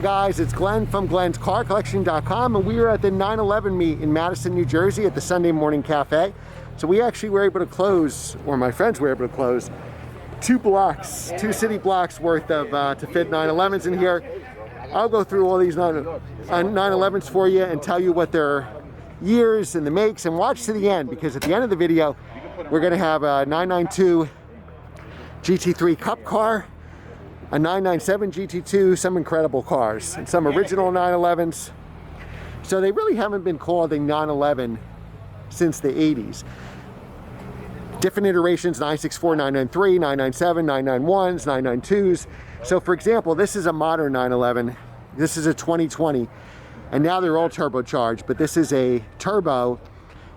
guys, it's Glenn from glenscarcollection.com, and we are at the 9/11 meet in Madison, New Jersey at the Sunday Morning Cafe. So we actually were able to close, or my friends were able to close, two city blocks worth of to fit 911s in here. I'll go through all these 911s for you and tell you what their years and the makes, and watch to the end, because at the end of the video we're going to have a 992 GT3 Cup car, a 997 GT2, some incredible cars, and some original 911s. So they really haven't been called a 911 since the 80s. Different iterations, 964, 993, 997, 991s, 992s. So for example, this is a modern 911. This is a 2020, and now they're all turbocharged, but this is a turbo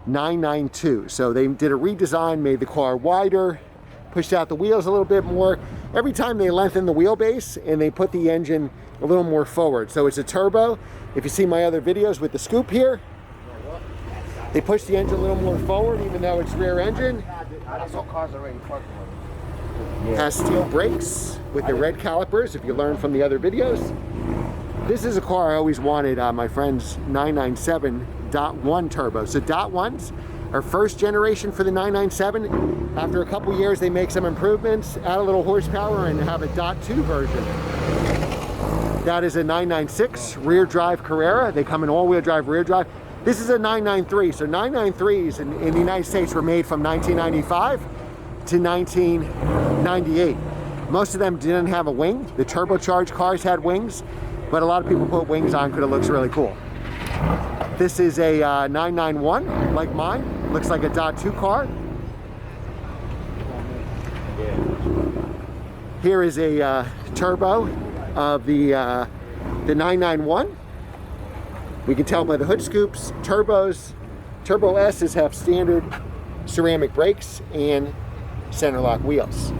992. So they did a redesign, made the car wider, pushed out the wheels a little bit more. Every time they lengthen the wheelbase and they put the engine a little more forward. So it's a turbo. If you see my other videos with the scoop here, they push the engine a little more forward, even though it's rear engine. Has steel brakes with the red calipers, if you learn from the other videos. This is a car I always wanted, my friend's 997.1 turbo. So .1s are first generation for the 997. After a couple years, they make some improvements, add a little horsepower, and have a .2 version. That is a 996 rear drive Carrera. They come in all-wheel drive, rear drive. This is a 993. So 993s in the United States were made from 1995 to 1998. Most of them didn't have a wing. The turbocharged cars had wings, but a lot of people put wings on because it looks really cool. This is a 991, like mine. Looks like a .2 car. Here is a turbo of the 991. We can tell by the hood scoops. Turbo S's have standard ceramic brakes and center lock wheels.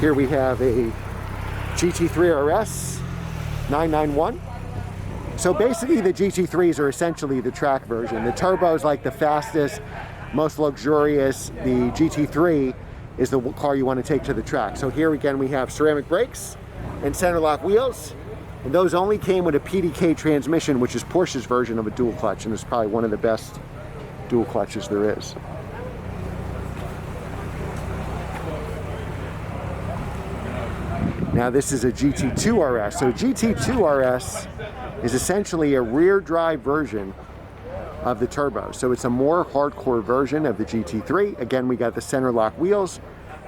Here we have a GT3 RS 991. So basically the GT3s are essentially the track version. The turbo is like the fastest, most luxurious. The GT3 is the car you want to take to the track. So here again we have ceramic brakes and center lock wheels, and those only came with a PDK transmission, which is Porsche's version of a dual clutch, and it's probably one of the best dual clutches there is. Now this is a Gt2 Rs. So Gt2 Rs is essentially a rear drive version of the turbo. So it's a more hardcore version of the GT3. Again, we got the center lock wheels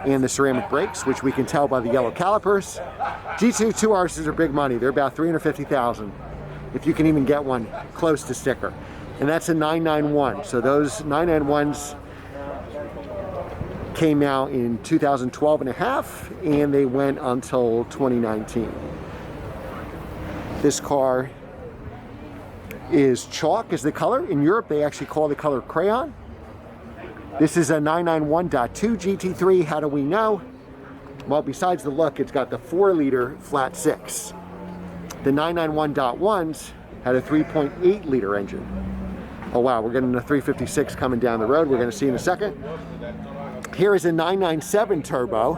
and the ceramic brakes, which we can tell by the yellow calipers. Gt2 Rs are big money. They're about $350,000, if you can even get one close to sticker. And that's a 991. So those 991s came out in 2012 and a half, and they went until 2019. This car is chalk is the color. In Europe, they actually call the color crayon. This is a 991.2 GT3. How do we know? Well, besides the look, it's got the 4-liter flat 6. The 991.1s had a 3.8 liter engine. Oh wow, we're getting a 356 coming down the road. We're going to see in a second. Here is a 997 turbo.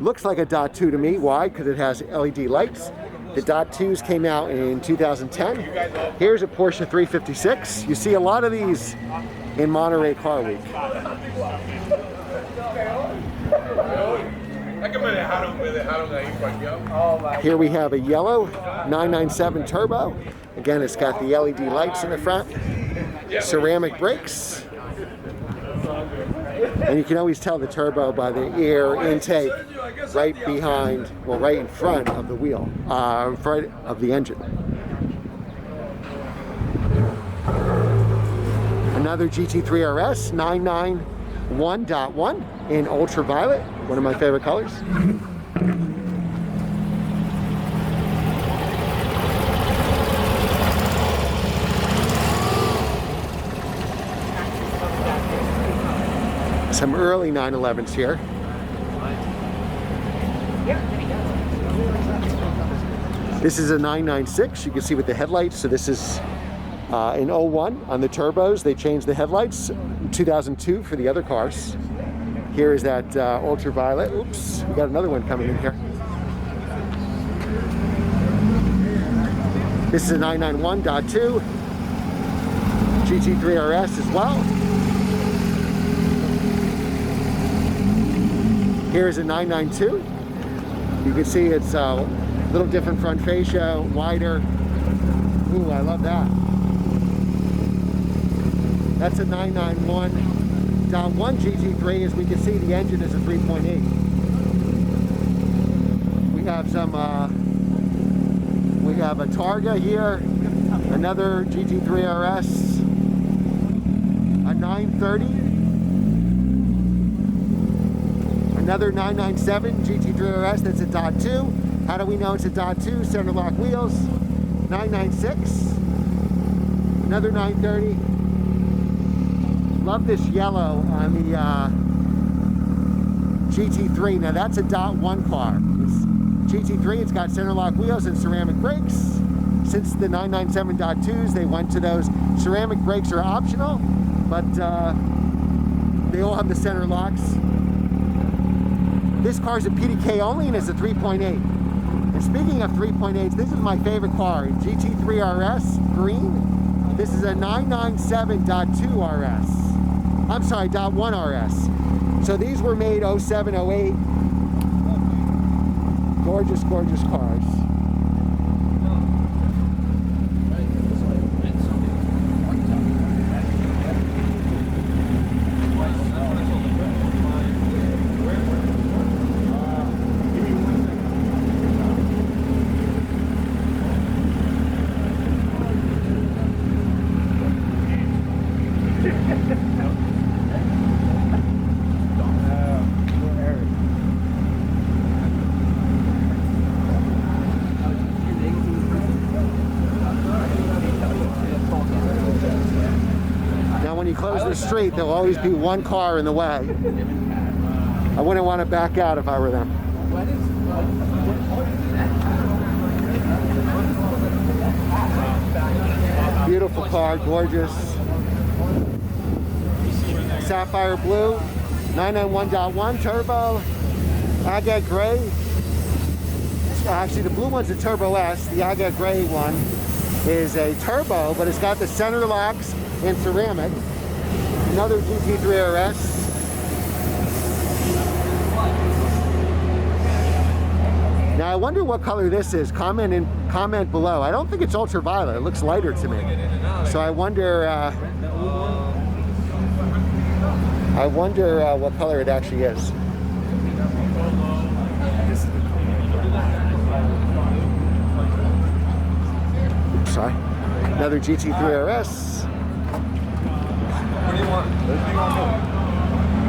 Looks like a .2 to me. Why? Because it has LED lights. The .2s came out in 2010. Here's a Porsche 356. You see a lot of these in Monterey Car Week. Here we have a yellow 997 turbo. Again, it's got the LED lights in the front, ceramic brakes, and you can always tell the turbo by the air intake right behind, well, right in front of the wheel, in front of the engine. Another GT3 RS 991.1 in ultraviolet, one of my favorite colors. Some early 911s here. This is a 996, you can see with the headlights. So this is in 01 on the turbos. They changed the headlights. 2002 for the other cars. Here is that ultraviolet. Oops, we got another one coming in here. This is a 991.2 GT3 RS as well. Here is a 992. You can see it's a little different front fascia, wider. Ooh, I love that. That's a 991.1 GT3. As we can see, the engine is a 3.8. We have some, we have a Targa here, another GT3 RS, a 930, another 997 GT3 RS. That's a .2. How do we know it's a .2? Center lock wheels. 996, another 930. Love this yellow on the GT3. Now that's a .1 car. It's GT3, it's got center lock wheels and ceramic brakes. Since the 997.2s, they went to those. Ceramic brakes are optional, but they all have the center locks. This car is a PDK only and it's a 3.8. And speaking of 3.8s, this is my favorite car, GT3 RS, green. This is a 997.2 RS. I'm sorry, .1 RS. So these were made 07, 08. Gorgeous, gorgeous cars. Close the street, there'll always be one car in the way. I wouldn't want to back out if I were them. Beautiful car, gorgeous. Sapphire blue, 991.1 turbo, agate gray. Actually, the blue one's a Turbo S. The agate gray one is a turbo, but it's got the center locks in ceramic. Another GT3 RS. Now I wonder what color this is. Comment below. I don't think it's ultraviolet. It looks lighter to me. So I wonder what color it actually is. Oops, sorry. Another GT3 RS.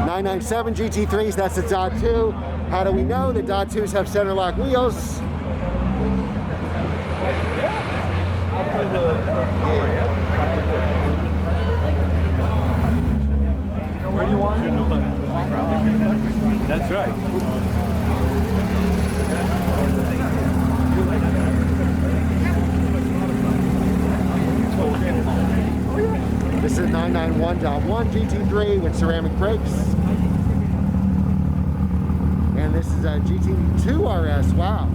997 GT3s, that's the .2. How do we know? The .2s have center lock wheels. Where do you want? That's right. This is a 991.1 GT3 with ceramic brakes. And this is a GT2 RS. Wow.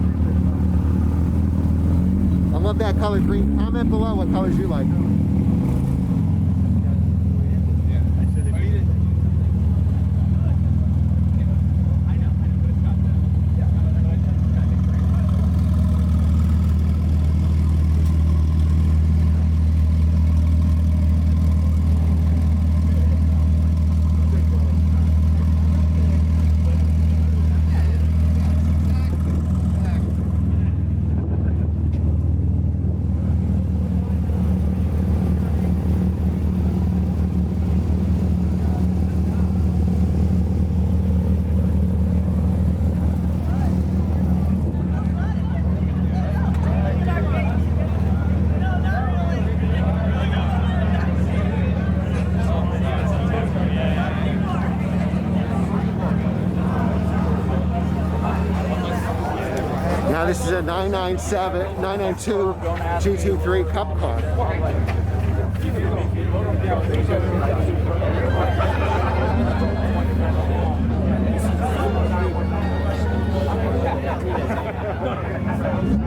I love that color green. Comment below what colors you like. Now this is a 992 GT3 Cup car. Bye.